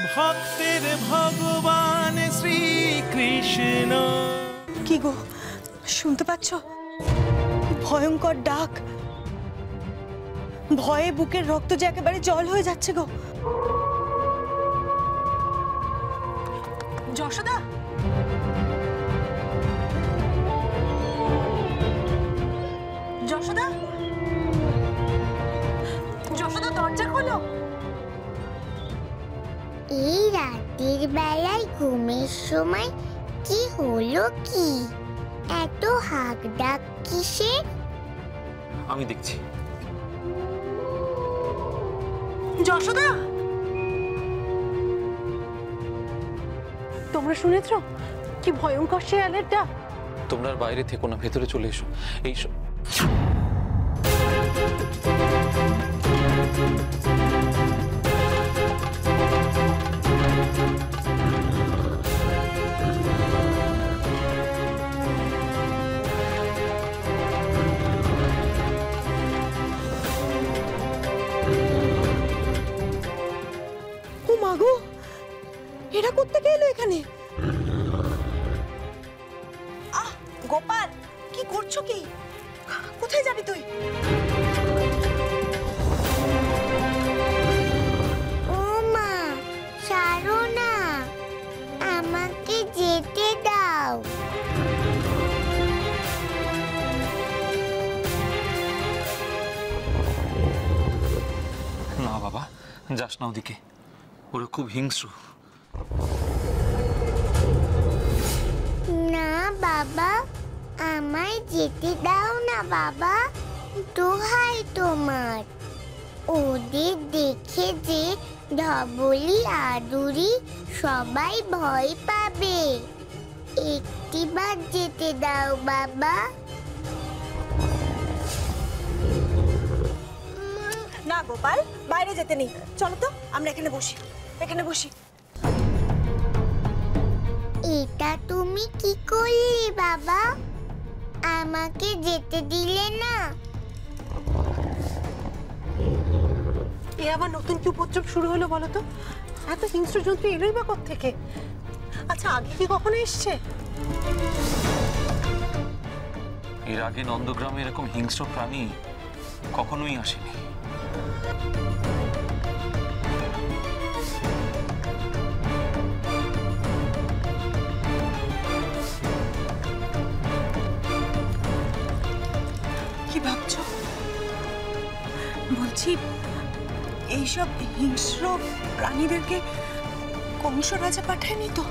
ভক্তের ভগবান শ্রীকৃষ্ণ। কি গো, শুনতে পাচ্ছ? ভয়ঙ্কর ডাক। ভয়ে বুকের রক্ত যে একেবারে জল হয়ে যাচ্ছে গো। যশোদা, যশোদা, যশোদা, দরজা খোলো। এই রাতের বেলায় ঘুমের সময় কি হলো? কি এত হাঁক ডাক কিসের? আমি দেখছি। যশোদা, তোমরা শুনেছ কি ভয়ঙ্কর শেয়ালের ডাক? তোমরা আর বাইরে থেকো না, ভেতরে চলে এসো। এই ও মাগো, এরা কোত্থেকে এলো এখানে? আহ গোপাল, কি করছো? কি কোথায় যাবি তুই? ও মা, ছাড়ো না, আমাকে যেতে দাও। না বাবা, যাস না ওদিকে, ওরা খুব হিংস্র। না বাবা, আমায় যেতে দাও না বাবা, দোহাই তোমার। ওদের দেখে যে ধবলি আদুরি সবাই ভয় পাবে। একটিবার যেতে দাও বাবা। না গোপাল, বাইরে যেতে নেই। চলো তো, আমরা এখানে বসি, এখানে বসি। এটা তুমি কি করলে বাবা? আমাকে যেতে দিলে না। এ আবার নতুন কি উপদ্রব শুরু হলো বলো তো? এত হিংস্র জন্তু এলোই বা কোত্থেকে? আচ্ছা, আগে কি কখনো এসছে? এর আগে নন্দগ্রামে এরকম হিংস্র প্রাণী কখনোই আসেনি। কি ভাবছো? বলছি, এইসব হিংস্র প্রাণীদেরকে কংস রাজা পাঠায়নি তো?